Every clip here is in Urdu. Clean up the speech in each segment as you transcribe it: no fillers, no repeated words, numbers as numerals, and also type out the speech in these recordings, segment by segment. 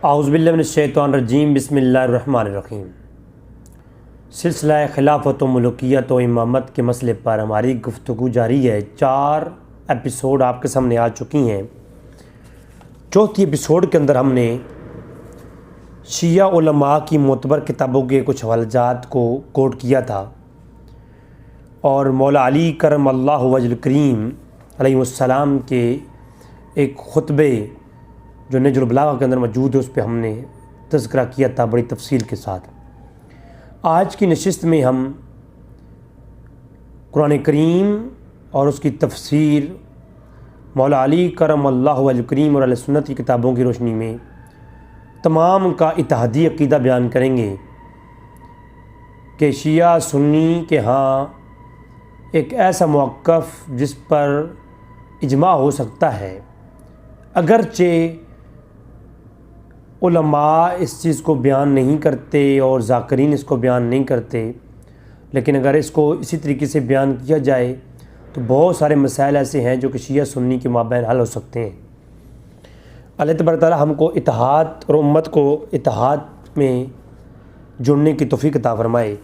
اعوذ باللہ من الشیطان الرجیم، بسم اللہ الرحمن الرحیم۔ سلسلہ خلافت و ملوکیت و امامت کے مسئلے پر ہماری گفتگو جاری ہے۔ 4 ایپیسوڈ آپ کے سامنے آ چکی ہیں۔ چوتھی ایپیسوڈ کے اندر ہم نے شیعہ علماء کی معتبر کتابوں کے کچھ حوالہ جات کو کوٹ کیا تھا، اور مولا علی کرم اللہ وجہ الکریم علیہ السلام کے ایک خطبے جو نہج البلاغہ کے اندر موجود ہے اس پہ ہم نے تذکرہ کیا تھا بڑی تفصیل کے ساتھ۔ آج کی نشست میں ہم قرآن کریم اور اس کی تفسیر مولا علی کرم اللہ وجہ الکریم اور اہل سنت کی کتابوں کی روشنی میں تمام کا اتحادی عقیدہ بیان کریں گے کہ شیعہ سنی کے ہاں ایک ایسا موقف جس پر اجماع ہو سکتا ہے، اگرچہ علماء اس چیز کو بیان نہیں کرتے اور ذاکرین اس کو بیان نہیں کرتے، لیکن اگر اس کو اسی طریقے سے بیان کیا جائے تو بہت سارے مسائل ایسے ہیں جو کہ شیعہ سنی کے مابین حل ہو سکتے ہیں۔ اللہ تبارک تعالیٰ ہم کو اتحاد اور امت کو اتحاد میں جڑنے کی توفیق عطا فرمائے۔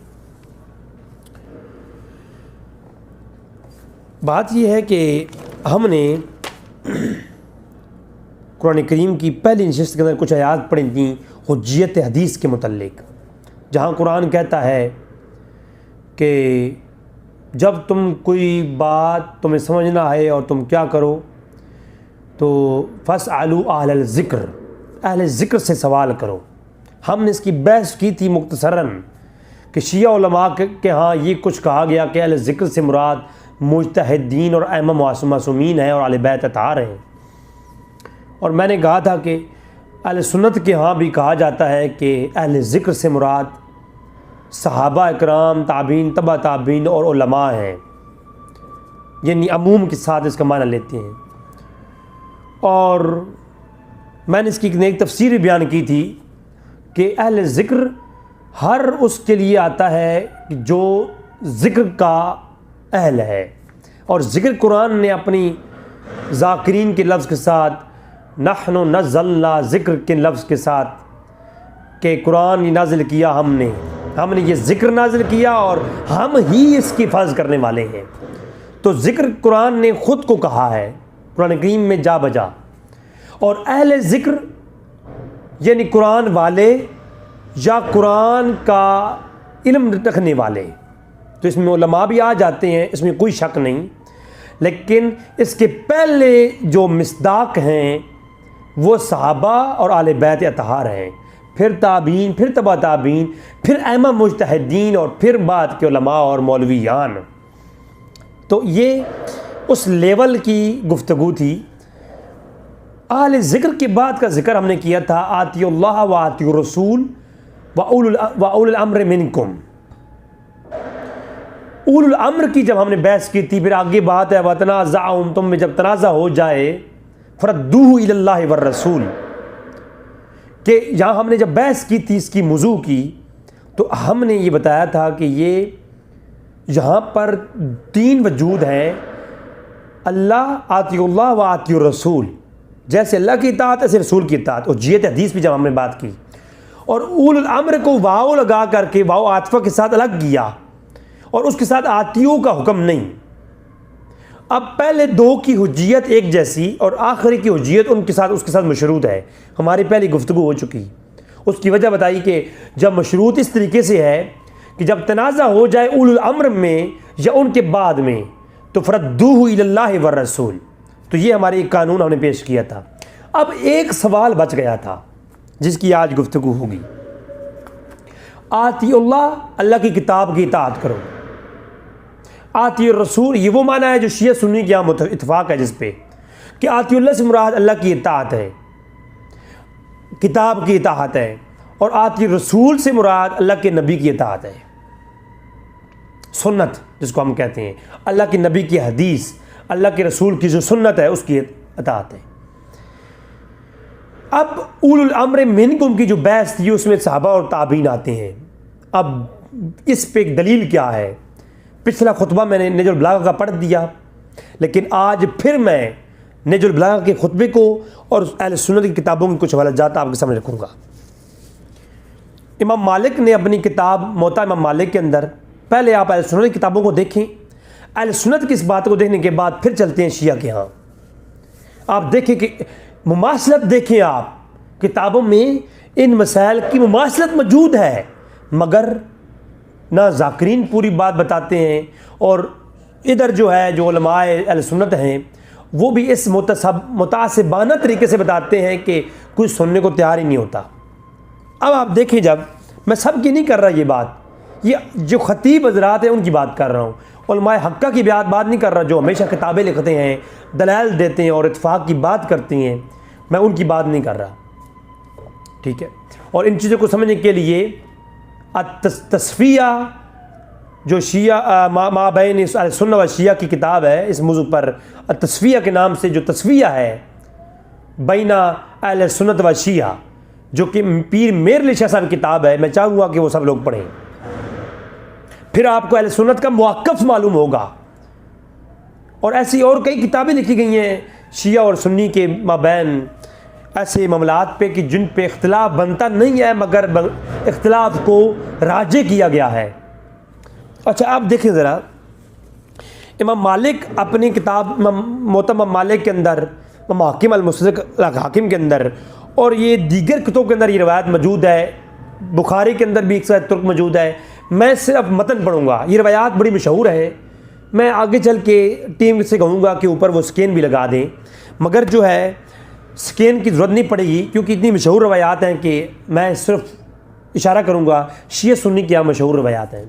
بات یہ ہے کہ ہم نے قرآن کریم کی پہلی نشست کے اندر کچھ آیات پڑھی تھیں حجیت حدیث کے متعلق، جہاں قرآن کہتا ہے کہ جب تم کوئی بات تمہیں سمجھنا ہے اور تم کیا کرو تو فاسألوا اہل الذکر، اہل ذکر سے سوال کرو۔ ہم نے اس کی بحث کی تھی مختصراً کہ شیعہ علماء کے ہاں یہ کچھ کہا گیا کہ اہل ذکر سے مراد مجتہدین اور ائمہ معصومین ہیں اور اہل بیت اطہار ہیں، اور میں نے کہا تھا کہ اہل سنت کے ہاں بھی کہا جاتا ہے کہ اہل ذکر سے مراد صحابہ اکرام، تابعین، تبع تابعین اور علماء ہیں، یعنی عموم کے ساتھ اس کا معنی لیتے ہیں۔ اور میں نے اس کی ایک تفسیر بھی بیان کی تھی کہ اہل ذکر ہر اس کے لیے آتا ہے جو ذکر کا اہل ہے، اور ذکر قرآن نے اپنی ذاکرین کے لفظ کے ساتھ، نحن نزلنا ذکر کے لفظ کے ساتھ، کہ قرآن نازل کیا ہم نے یہ ذکر نازل کیا اور ہم ہی اس کی حفاظت کرنے والے ہیں۔ تو ذکر قرآن نے خود کو کہا ہے قرآن کریم میں جا بجا، اور اہل ذکر یعنی قرآن والے یا قرآن کا علم رکھنے والے، تو اس میں علماء بھی آ جاتے ہیں، اس میں کوئی شک نہیں، لیکن اس کے پہلے جو مصداق ہیں وہ صحابہ اور اہل بیت اطہار ہیں، پھر تابعین، پھر تبع تابعین، پھر ائمہ مجتہدین، اور پھر بعد کے علماء اور مولویان۔ تو یہ اس لیول کی گفتگو تھی۔ اہل ذکر کے بعد کا ذکر ہم نے کیا تھا آتی اللہ و آتی الرسول و اول الامر منکم۔ اول الامر کی جب ہم نے بحث کی تھی، پھر آگے بات ہے وتنازعوا، تم میں جب تنازع ہو جائے فردوہ الی اللہ والرسول، کہ یہاں ہم نے جب بحث کی تھی اس کی موضوع کی، تو ہم نے یہ بتایا تھا کہ یہ یہاں پر 3 وجود ہیں، اللہ، آتی اللہ و آتی الرسول، جیسے اللہ کی اطاعت ایسے رسول کی اطاعت، اور حجیت حدیث بھی جب ہم نے بات کی، اور اول الامر کو واو لگا کر کے واو عاطفہ کے ساتھ الگ کیا، اور اس کے ساتھ آتیوں کا حکم نہیں۔ اب پہلے 2 کی حجیت ایک جیسی اور آخری کی حجیت اس کے ساتھ مشروط ہے، ہماری پہلی گفتگو ہو چکی۔ اس کی وجہ بتائی کہ جب مشروط اس طریقے سے ہے کہ جب تنازع ہو جائے اول الامر میں یا ان کے بعد میں تو فردوہ الی اللہ والرسول، تو یہ ہمارے ایک قانون ہم نے پیش کیا تھا۔ اب ایک سوال بچ گیا تھا جس کی آج گفتگو ہوگی۔ آتی اللہ، اللہ کی کتاب کی اطاعت کرو۔ آتی الرسول، یہ وہ معنی ہے جو شیعہ سنی کے یہاں اتفاق ہے جس پہ، کہ آتی اللہ سے مراد اللہ کی اطاعت ہے، کتاب کی اطاعت ہے، اور آتی رسول سے مراد اللہ کے نبی کی اطاعت ہے، سنت جس کو ہم کہتے ہیں، اللہ کے نبی کی حدیث، اللہ کے رسول کی جو سنت ہے اس کی اطاعت ہے۔ اب اول الامر منکم کی جو بحث تھی اس میں صحابہ اور تابعین آتے ہیں۔ اب اس پہ ایک دلیل کیا ہے؟ پچھلا خطبہ میں نے نہج البلاغہ کا پڑھ دیا، لیکن آج پھر میں نہج البلاغہ کے خطبے کو اور اہل سنت کی کتابوں کی کچھ حوالہ جات آپ کے سامنے رکھوں گا۔ امام مالک نے اپنی کتاب موطا امام مالک کے اندر، پہلے آپ اہل سنت کی کتابوں کو دیکھیں، اہل سنت کی اس بات کو دیکھنے کے بعد پھر چلتے ہیں شیعہ کے ہاں۔ آپ دیکھیں کہ مماثلت دیکھیں، آپ کتابوں میں ان مسائل کی مماثلت موجود ہے، مگر نہ ذاکرین پوری بات بتاتے ہیں، اور ادھر جو ہے جو علماء اہل سنت ہیں وہ بھی اس متعصبانہ طریقے سے بتاتے ہیں کہ کوئی سننے کو تیار ہی نہیں ہوتا۔ اب آپ دیکھیں، جب میں سب کی نہیں کر رہا یہ بات، یہ جو خطیب حضرات ہیں ان کی بات کر رہا ہوں، علماء حقہ کی بات نہیں کر رہا جو ہمیشہ کتابیں لکھتے ہیں، دلائل دیتے ہیں اور اتفاق کی بات کرتے ہیں، میں ان کی بات نہیں کر رہا، ٹھیک ہے۔ اور ان چیزوں کو سمجھنے کے لیے تصفیہ جو شیعہ ما بین اہل سنت و شیعہ کی کتاب ہے، اس موضوع پر تصفیہ کے نام سے جو تصفیہ ہے بین اہل سنت و شیعہ، جو کہ پیر میر علی شاہ صاحب کی کتاب ہے، میں چاہوں گا کہ وہ سب لوگ پڑھیں، پھر آپ کو اہل سنت کا موقف معلوم ہوگا۔ اور ایسی اور کئی کتابیں لکھی گئی ہیں شیعہ اور سنی کے مابین ایسے معاملات پہ کہ جن پہ اختلاف بنتا نہیں ہے، مگر اختلاف کو راجع کیا گیا ہے۔ اچھا آپ دیکھیں ذرا، امام مالک اپنی کتاب موطا امام مالک کے اندر، حاکم المستدرک حاکم کے اندر، اور یہ دیگر کتبوں کے اندر یہ روایت موجود ہے، بخاری کے اندر بھی ایک ساتھ ترک موجود ہے۔ میں صرف متن پڑھوں گا، یہ روایات بڑی مشہور ہے، میں آگے چل کے ٹیم سے کہوں گا کہ اوپر وہ سکین بھی لگا دیں، مگر جو ہے سکین کی ضرورت نہیں پڑے گی، کیونکہ اتنی مشہور روایات ہیں کہ میں صرف اشارہ کروں گا شیعہ سنی کیا مشہور روایات ہیں۔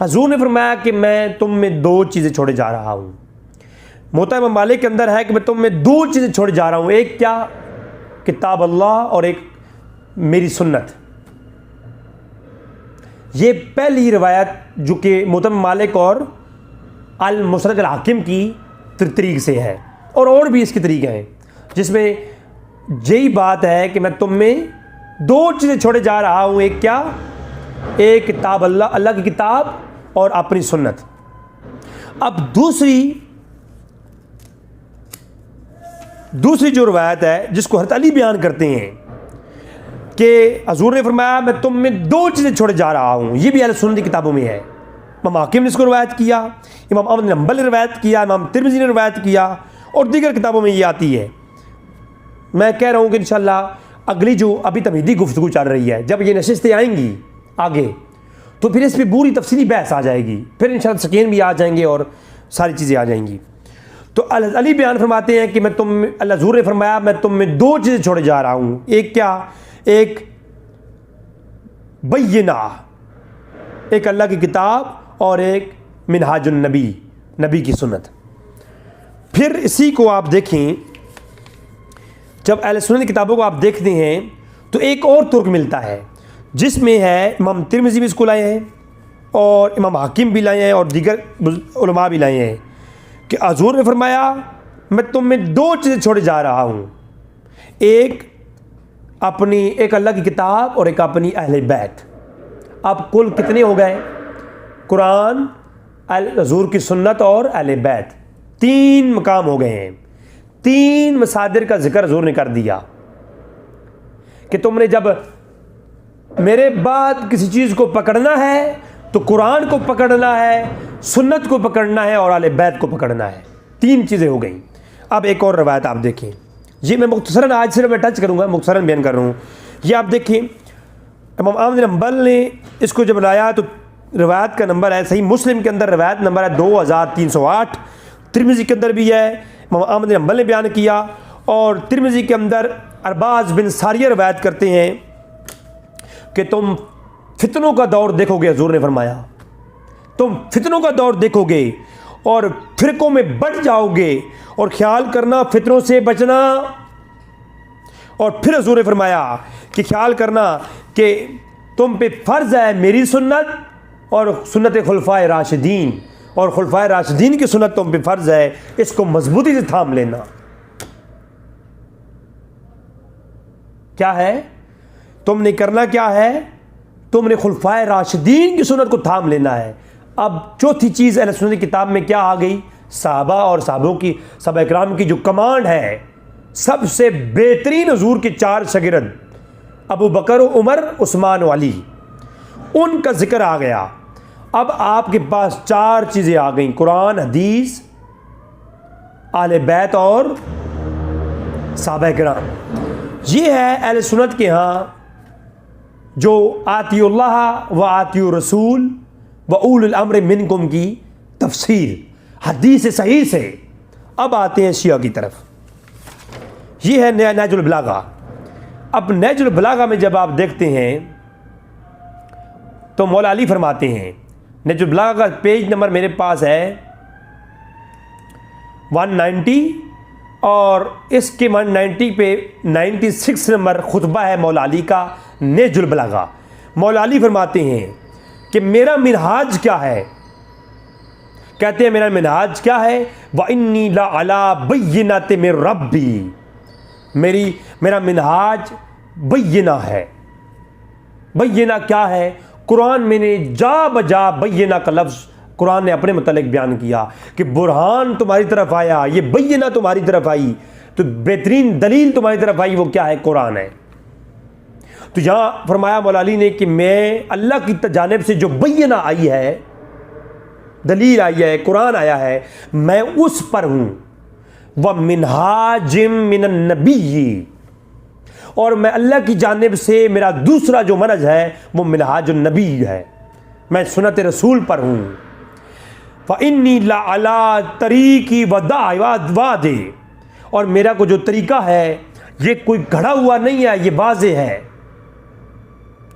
حضور نے فرمایا کہ میں تم میں دو چیزیں چھوڑے جا رہا ہوں۔ موطا امام مالک کے اندر ہے کہ میں تم میں دو چیزیں چھوڑے جا رہا ہوں، ایک کیا؟ کتاب اللہ اور ایک میری سنت۔ یہ پہلی روایت جو کہ موطا امام مالک اور المستدرک الحاکم کی طریق سے ہے، اور بھی اس کے طریقے ہیں جس میں یہی بات ہے کہ میں تم میں دو چیزیں چھوڑے جا رہا ہوں، ایک کیا؟ ایک کتاب اللہ کی کتاب اور اپنی سنت۔ اب دوسری جو روایت ہے جس کو حضرت علی بیان کرتے ہیں کہ حضور نے فرمایا میں تم میں دو چیزیں چھوڑے جا رہا ہوں، یہ بھی اہل سنت کی کتابوں میں ہے۔ امام حاکم نے اس کو روایت کیا، امام احمد بن حنبل نے روایت کیا، امام ترمذی نے روایت کیا، اور دیگر کتابوں میں یہ آتی ہے۔ میں کہہ رہا ہوں کہ انشاءاللہ اگلی جو ابھی تمہیدی گفتگو چل رہی ہے، جب یہ نشستیں آئیں گی آگے تو پھر اس پہ پوری تفصیلی بحث آ جائے گی، پھر انشاءاللہ سکین بھی آ جائیں گے اور ساری چیزیں آ جائیں گی۔ تو علی بیان فرماتے ہیں کہ اللہ حضور نے فرمایا میں تم میں دو چیزیں چھوڑے جا رہا ہوں، ایک کیا؟ ایک بینہ، ایک اللہ کی کتاب، اور ایک منہاج النبی، نبی کی سنت۔ پھر اسی کو آپ دیکھیں، جب اہل سنت کی کتابوں کو آپ دیکھتے ہیں تو ایک اور ترک ملتا ہے جس میں ہے امام ترمذی بھی اس کو لائے ہیں اور امام حاکم بھی لائے ہیں اور دیگر علماء بھی لائے ہیں کہ حضور نے فرمایا میں تم میں دو چیزیں چھوڑے جا رہا ہوں، ایک اللہ کی کتاب اور ایک اپنی اہل بیت۔ اب کل کتنے ہو گئے؟ قرآن، حضور کی سنت اور اہل بیت، تین مقام ہو گئے ہیں، تین مصادر کا ذکر حضور نے کر دیا کہ تم نے جب میرے بعد کسی چیز کو پکڑنا ہے تو قرآن کو پکڑنا ہے، سنت کو پکڑنا ہے اور اہل بیت کو پکڑنا ہے۔ تین چیزیں ہو گئیں۔ اب ایک اور روایت آپ دیکھیں، یہ میں مختصراً آج صرف میں ٹچ کروں گا، مختصراً بیان کر رہا ہوں۔ یہ آپ دیکھیں، امام احمد بن حنبل نے اس کو جب لایا تو روایت کا نمبر ہے، صحیح مسلم کے اندر روایت نمبر ہے 2308، ترمذی کے اندر بھی ہے، امام احمد بن حنبل نے بیان کیا، اور ترمذی کے اندر ارباز بن ساریہ روایت کرتے ہیں کہ تم فتنوں کا دور دیکھو گے، حضور نے فرمایا تم فتنوں کا دور دیکھو گے اور فرقوں میں بٹ جاؤ گے، اور خیال کرنا فتنوں سے بچنا۔ اور پھر حضور نے فرمایا کہ خیال کرنا کہ تم پہ فرض ہے میری سنت اور سنت خلفائے راشدین، اور خلفائے راشدین کی سنت تم پہ فرض ہے، اس کو مضبوطی سے تھام لینا۔ کیا ہے؟ تم نے کرنا کیا ہے؟ تم نے خلفائے راشدین کی سنت کو تھام لینا ہے۔ اب چوتھی چیز اہل سنت کی کتاب میں کیا آ گئی؟ صحابہ اور صحابہ اکرام کی جو کمانڈ ہے، سب سے بہترین حضور کے 4 شاگرد ابو بکر، عمر، عثمان و علی، ان کا ذکر آ گیا۔ اب آپ کے پاس 4 چیزیں آ گئیں، قرآن، حدیث، اہل بیت اور صحابہ کرام۔ یہ ہے اہل سنت کے ہاں جو آتی اللہ و آتی رسول و اول الامر منکم کی تفسیر حدیث صحیح سے۔ اب آتے ہیں شیعہ کی طرف۔ یہ ہے نہج البلاغہ۔ اب نہج البلاغہ میں جب آپ دیکھتے ہیں تو مولا علی فرماتے ہیں، نہج البلاغہ کا پیج نمبر میرے پاس ہے 190، اور اس کے 190 پہ 96 نمبر خطبہ ہے مولا علی کا نہج البلاغہ۔ مولا علی فرماتے ہیں کہ میرا منہاج کیا ہے؟ کہتے ہیں میرا منہاج کیا ہے؟ وَإِنِّي لَعَلَىٰ بَيِّنَةٍ مِّن رَبِّي، میرا منہاج بینہ ہے۔ بینہ کیا ہے؟ قرآن میں نے جا بجا بینہ کا لفظ قرآن نے اپنے متعلق بیان کیا کہ برہان تمہاری طرف آیا، یہ بینہ تمہاری طرف آئی، تو بہترین دلیل تمہاری طرف آئی، وہ کیا ہے؟ قرآن ہے۔ تو یہاں فرمایا مولا علی نے کہ میں اللہ کی جانب سے جو بینہ آئی ہے، دلیل آئی ہے، قرآن آیا ہے، میں اس پر ہوں۔ وَمِنْهَاجٍ مِّنَ النَّبِيِّ، اور میں اللہ کی جانب سے میرا دوسرا جو منہج ہے وہ منہاج النبی ہے، میں سنت رسول پر ہوں۔ فَإِنِّي لَعَلَىٰ طَرِيقِ وَادٍ، اور میرا کو جو طریقہ ہے یہ کوئی گھڑا ہوا نہیں ہے، یہ واضح ہے،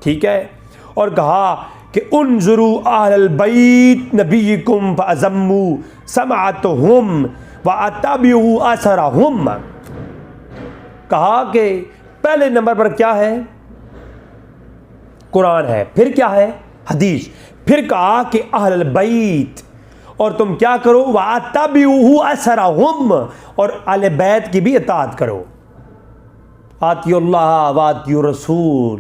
ٹھیک ہے۔ اور کہا کہ انظروا اہل البیت نبیکم فازموا سمعتہم واتبعوا اثرہم، کہا کہ پہلے نمبر پر کیا ہے؟ قرآن ہے، پھر کیا ہے؟ حدیث، پھر کہا کہ اہل البیت، اور تم کیا کرو؟ واتبعوا اثرہم، اور اہل بیت کی بھی اطاعت کرو۔ آتی اللہ واتی رسول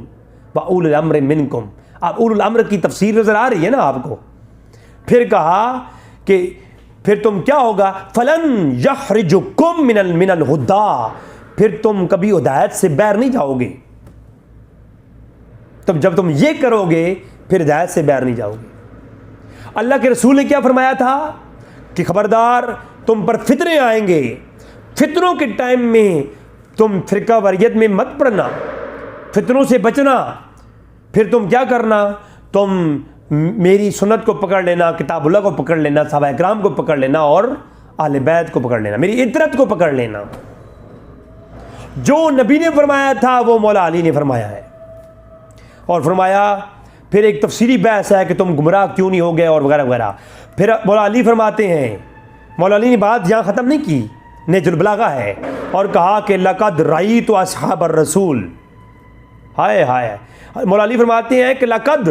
وَأُولِ الْأَمْرِ مِنْكُمْ، اب اول الامر کی تفسیر نظر آ رہی ہے نا آپ کو۔ پھر کہا کہ پھر تم کیا ہوگا؟ فَلَنْ يَخْرِجُكُمْ مِنَ الْهُدَىٰ، پھر تم کبھی ہدایت سے باہر نہیں جاؤ گے۔ تب جب تم یہ کرو گے پھر ہدایت سے باہر نہیں جاؤ گے۔ اللہ کے رسول نے کیا فرمایا تھا کہ خبردار تم پر فتنے آئیں گے، فتنوں کے ٹائم میں تم فرقہ واریت میں مت پڑنا، فتنوں سے بچنا۔ پھر تم کیا کرنا؟ تم میری سنت کو پکڑ لینا، کتاب اللہ کو پکڑ لینا، صحابہ اکرام کو پکڑ لینا، اور اہل بیت کو پکڑ لینا، میری اطرت کو پکڑ لینا۔ جو نبی نے فرمایا تھا وہ مولا علی نے فرمایا ہے، اور فرمایا پھر ایک تفسیری بحث ہے کہ تم گمراہ کیوں نہیں ہو گئے اور وغیرہ وغیرہ۔ پھر مولا علی فرماتے ہیں، مولا علی نے بات یہاں ختم نہیں کی، نہج البلاغہ ہے، اور کہا کہ لقد رأیت اصحاب الرسول، ہائے ہائے، مولا علی فرماتے ہیں کہ لقد،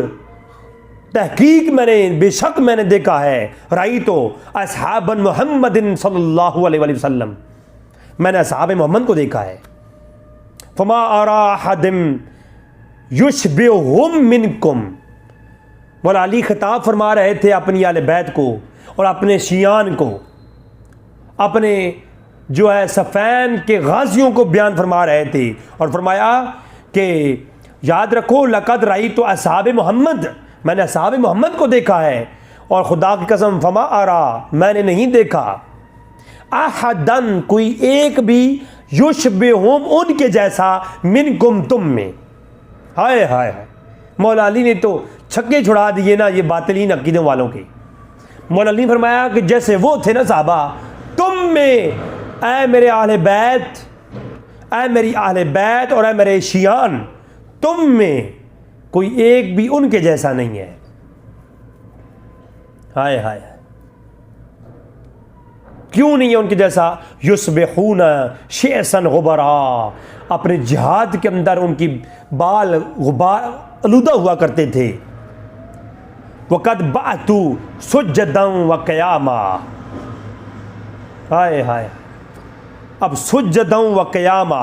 تحقیق میں نے، بے شک میں نے دیکھا ہے، رأیت اصحاب محمد صلی اللہ علیہ وآلہ وسلم، میں نے اصحاب محمد کو دیکھا ہے۔ فما ارى احد یشبہہم منکم، مولا علی خطاب فرما رہے تھے اپنی اہل بیت کو اور اپنے شیعان کو، اپنے جو ہے صفین کے غازیوں کو بیان فرما رہے تھے، اور فرمایا کہ یاد رکھو لقد رأیت اصحاب محمد، میں نے اصحاب محمد کو دیکھا ہے، اور خدا کی قسم فما ارى، میں نے نہیں دیکھا، احدن، کوئی ایک بھی، یشبہہم، ان کے جیسا، منکم، تم میں۔ ہائے ہائے، مولا علی نے تو چھکے چھڑا دیے نا یہ باطلین عقیدوں والوں کے۔ مولا علی نے فرمایا کہ جیسے وہ تھے نا صحابہ، تم میں، اے میرے اہل بیت، اے میری اہل بیت اور اے میرے شیعان، تم میں کوئی ایک بھی ان کے جیسا نہیں ہے۔ ہائے ہائے، کیوں نہیں ہے ان کے جیسا؟ یصبحون شیئسا غبرا، اپنے جہاد کے اندر ان کی بال غبار آلودہ ہوا کرتے تھے۔ وقد بعثوا سجدا وقیاما، ہائے ہائے، اب سجدا وقیاما،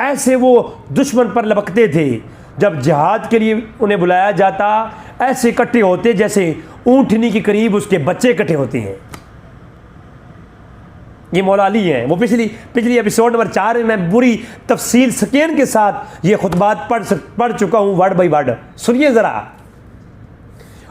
ایسے وہ دشمن پر لپکتے تھے، جب جہاد کے لیے انہیں بلایا جاتا ایسے اکٹھے ہوتے جیسے اونٹنی کے قریب اس کے بچے اکٹھے ہوتے ہیں۔ یہ مولا علی ہیں، وہ پچھلی ایپیسوڈ نمبر 4 میں پوری تفصیل سکین کے ساتھ یہ خطبات پڑھ چکا ہوں، ورڈ بائی ورڈ، سنیے ذرا۔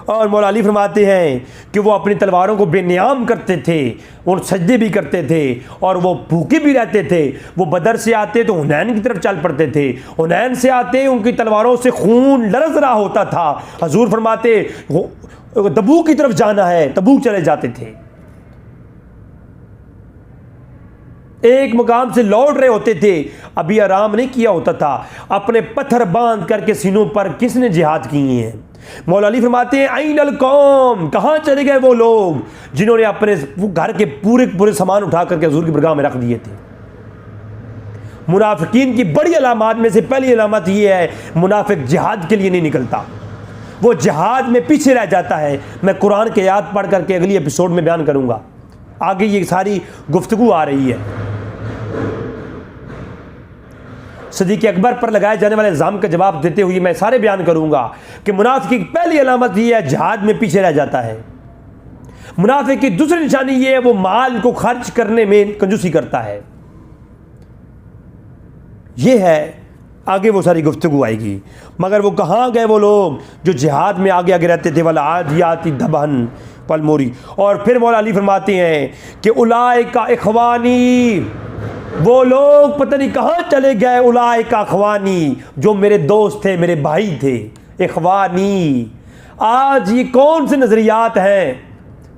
اور مولا علی فرماتے ہیں کہ وہ اپنی تلواروں کو بے نیام کرتے تھے اور سجدے بھی کرتے تھے اور وہ بھوکے بھی رہتے تھے۔ وہ بدر سے آتے تو حنین کی طرف چل پڑتے تھے، حنین سے آتے ان کی تلواروں سے خون لرز رہا ہوتا تھا، حضور فرماتے تبوک کی طرف جانا ہے، تبوک چلے جاتے تھے۔ ایک مقام سے لوٹ رہے ہوتے تھے، ابھی آرام نہیں کیا ہوتا تھا، اپنے پتھر باندھ کر کے سینوں پر کس نے جہاد کیے ہیں۔ مولا علی فرماتے ہیں این القوم، کہاں چلے گئے وہ لوگ جنہوں نے اپنے گھر کے پورے سامان اٹھا کر کے حضور کی برگاہ میں رکھ دیے تھے۔ منافقین کی بڑی علامات میں سے پہلی علامت یہ ہے، منافق جہاد کے لیے نہیں نکلتا، وہ جہاد میں پیچھے رہ جاتا ہے۔ میں قرآن کی آیات پڑھ کر کے اگلی ایپیسوڈ میں بیان کروں گا، آگے یہ ساری گفتگو آ رہی ہے۔ صدیق اکبر پر لگائے جانے والے الزام کا جواب دیتے ہوئے میں سارے بیان کروں گا کہ منافق کی پہلی علامت یہ ہے، جہاد میں پیچھے رہ جاتا ہے۔ منافق کی دوسری نشانی یہ ہے، وہ مال کو خرچ کرنے میں کنجوسی کرتا ہے۔ یہ ہے، آگے وہ ساری گفتگو آئے گی۔ مگر وہ کہاں گئے وہ لوگ جو جہاد میں آگے آگے رہتے تھے، والعادیات ضبحا والموری۔ اور پھر مولا علی فرماتے ہیں کہ اولئک اخوانی، وہ لوگ پتہ نہیں کہاں چلے گئے، اولئک اخوانی، جو میرے دوست تھے، میرے بھائی تھے، اخوانی۔ آج یہ کون سے نظریات ہیں،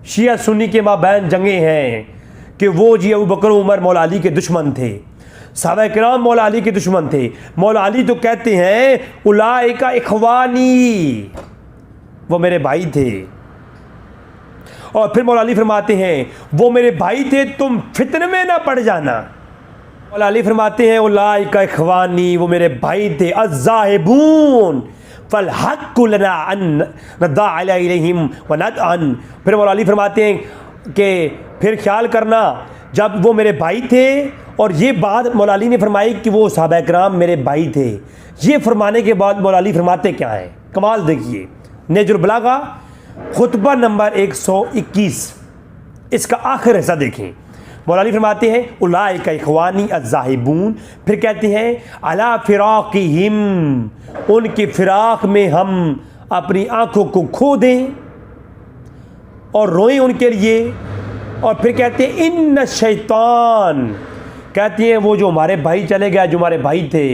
شیعہ سنی کے مابین جنگیں ہیں کہ وہ جی ابو بکر عمر مولا علی کے دشمن تھے، صحابہ کرام مولا علی کے دشمن تھے۔ مولا علی تو کہتے ہیں اولئک اخوانی، وہ میرے بھائی تھے۔ اور پھر مولا علی فرماتے ہیں وہ میرے بھائی تھے، تم فتنے میں نہ پڑ جانا۔ مولا علی فرماتے ہیں اولئک اخوانی، وہ میرے بھائی تھے، الذاہبون فالحق لنا ان ندع الیہم وندعن۔ پھر مولا علی فرماتے ہیں کہ پھر خیال کرنا، جب وہ میرے بھائی تھے، اور یہ بات مولا علی نے فرمائی کہ وہ صحابہ کرام میرے بھائی تھے، یہ فرمانے کے بعد مولا علی فرماتے کیا ہے، کمال دیکھیے، نہج البلاغہ خطبہ نمبر 121، اس کا آخر حصہ دیکھیں۔ مولا علی فرماتے ہیں اولئک اخوانی الذاہبون، پھر کہتے ہیں علی فراقہم، ان کی فراق میں ہم اپنی آنکھوں کو کھو دیں اور روئیں ان کے لیے۔ اور پھر کہتے ہیں ان الشیطان، کہتے ہیں وہ جو ہمارے بھائی چلے گئے، جو ہمارے بھائی تھے،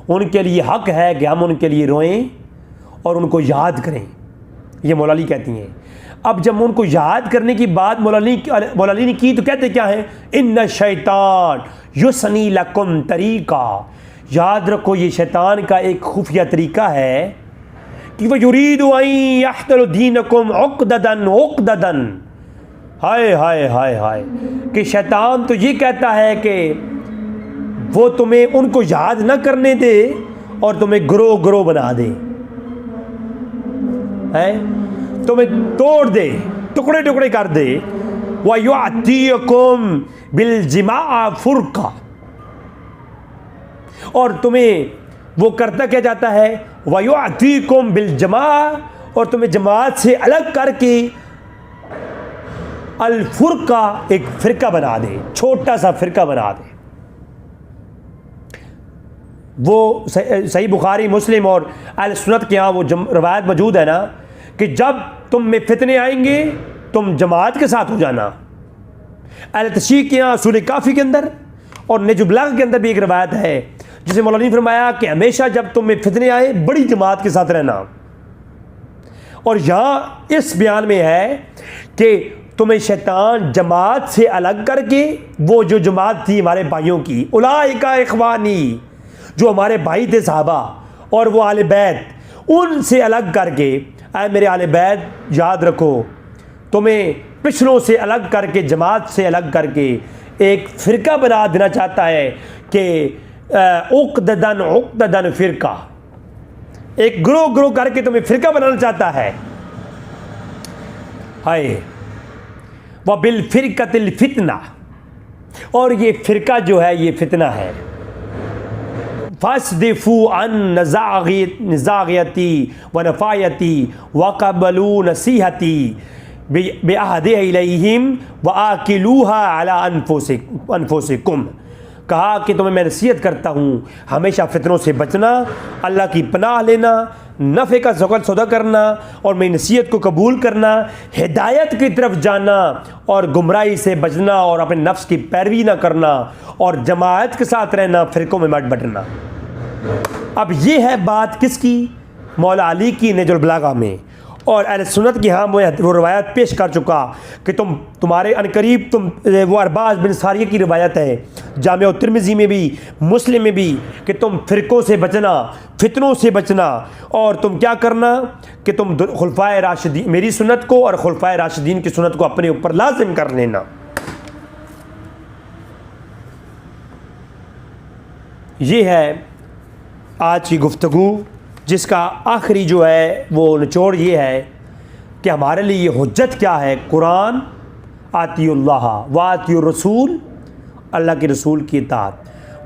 ان کے لیے حق ہے کہ ہم ان کے لیے روئیں اور ان کو یاد کریں، یہ مولا علی کہتی ہیں۔ اب جب ان کو یاد کرنے کی بات مولا علی نے کی تو کہتے کیا ہیں، ان الشیطان یسنی لکم طریقہ، یاد رکھو یہ شیطان کا ایک خفیہ طریقہ ہے کہ وہ یرید ان یحتل دینکم عقددا، ہائے ہائے ہائے ہائے، کہ شیطان تو یہ کہتا ہے کہ وہ تمہیں ان کو یاد نہ کرنے دے اور تمہیں گروہ گروہ بنا دے، تمہیں توڑ دے، ٹکڑے ٹکڑے کر دے۔ وَيُعْتِيكُمْ بِالْجِمَاعِ فُرْقَةً، اور تمہیں وہ کرتا کیا جاتا ہے، وَيُعْتِيكُمْ بِالْجَمَاعِ، اور تمہیں جماعت سے الگ کر کے الفرقہ، ایک فرقہ بنا دے، چھوٹا سا فرقہ بنا دے۔ وہ صحیح بخاری مسلم اور اہل سنت کے ہاں وہ روایت موجود ہے نا کہ جب تم میں فتنے آئیں گے تم جماعت کے ساتھ ہو جانا۔ اہل تشیع کے ہاں اصول کافی کے اندر اور نہج البلاغہ کے اندر بھی ایک روایت ہے جسے مولانا نے فرمایا کہ ہمیشہ جب تم میں فتنے آئے بڑی جماعت کے ساتھ رہنا۔ اور یہاں اس بیان میں ہے کہ تمہیں شیطان جماعت سے الگ کر کے، وہ جو جماعت تھی ہمارے بھائیوں کی، اولئک اخوانی، جو ہمارے بھائی تھے صحابہ اور وہ آل بیت، ان سے الگ کر کے، اے میرے آل بیت یاد رکھو، تمہیں پچھلوں سے الگ کر کے، جماعت سے الگ کر کے ایک فرقہ بنا دینا چاہتا ہے کہ عقددن فرقہ، ایک گروہ گروہ کر کے تمہیں فرقہ بنانا چاہتا ہے۔ ہائے وَبِالْفِرْقَةِ الْفِتْنَةِ، اور یہ فرقہ جو ہے یہ فتنہ ہے۔ فاصدفوا عن نزاغیتی و نفایتی وقبلوا نصیحتی بعہدہ الیہم وآکلوها علی انفسکم. کہا کہ تمہیں میں نصیحت کرتا ہوں ہمیشہ فتنوں سے بچنا، اللہ کی پناہ لینا، نفع کا سودا کرنا اور میری نصیحت کو قبول کرنا، ہدایت کی طرف جانا اور گمراہی سے بچنا اور اپنے نفس کی پیروی نہ کرنا اور جماعت کے ساتھ رہنا، فرقوں میں مت بٹنا. اب یہ ہے بات کس کی؟ مولا علی کی نہج البلاغہ میں. اور اہل سنت کی ہاں وہ روایت پیش کر چکا کہ تمہارے عنقریب وہ ارباز بن ساریہ کی روایت ہے جامع ترمذی میں بھی، مسلم میں بھی، کہ تم فرقوں سے بچنا، فتنوں سے بچنا، اور تم کیا کرنا کہ تم خلفائے راشدین، میری سنت کو اور خلفائے راشدین کی سنت کو اپنے اوپر لازم کر لینا. یہ ہے آج کی گفتگو، جس کا آخری جو ہے وہ نچوڑ یہ ہے کہ ہمارے لیے یہ حجت کیا ہے. قرآن، آتی اللہ و آتی الرسول، اللہ کے رسول کی اطاعت،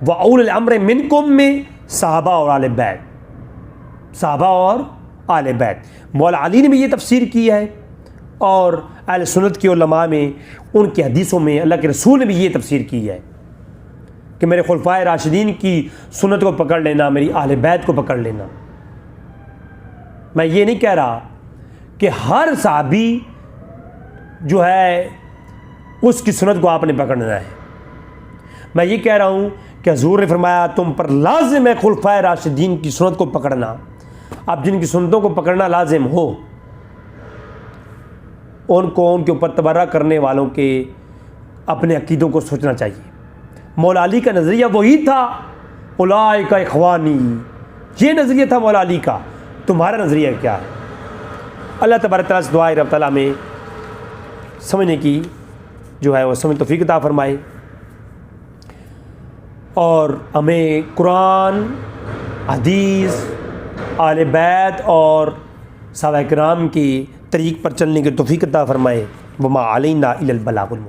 و اول الامر منکم میں صحابہ اور آل بیت، صحابہ اور آل بیت. مولا علی نے بھی یہ تفسیر کی ہے اور اہل سنت کے علماء میں ان کی حدیثوں میں اللہ کے رسول نے بھی یہ تفسیر کی ہے کہ میرے خلفائے راشدین کی سنت کو پکڑ لینا، میری اہل بیت کو پکڑ لینا. میں یہ نہیں کہہ رہا کہ ہر صحابی جو ہے اس کی سنت کو آپ نے پکڑنا ہے. میں یہ کہہ رہا ہوں کہ حضور نے فرمایا تم پر لازم ہے خلفائے راشدین کی سنت کو پکڑنا. اب جن کی سنتوں کو پکڑنا لازم ہو ان کو ان کے اوپر تبرہ کرنے والوں کے اپنے عقیدوں کو سوچنا چاہیے. مولا علی کا نظریہ وہی تھا، اولئک اخوانی، یہ نظریہ تھا مولا علی کا. تمہارا نظریہ کیا ہے؟ اللہ تبارک تعالیٰ سے دعا ہے رب تعالیٰ میں سمجھنے کی جو ہے وہ سمجھ توفیق عطا فرمائے، اور ہمیں قرآن، حدیث، آل بیت اور صحابہ کرام کی طریق پر چلنے کی توفیق عطا فرمائے. وما علینا الا البلاغ المبین.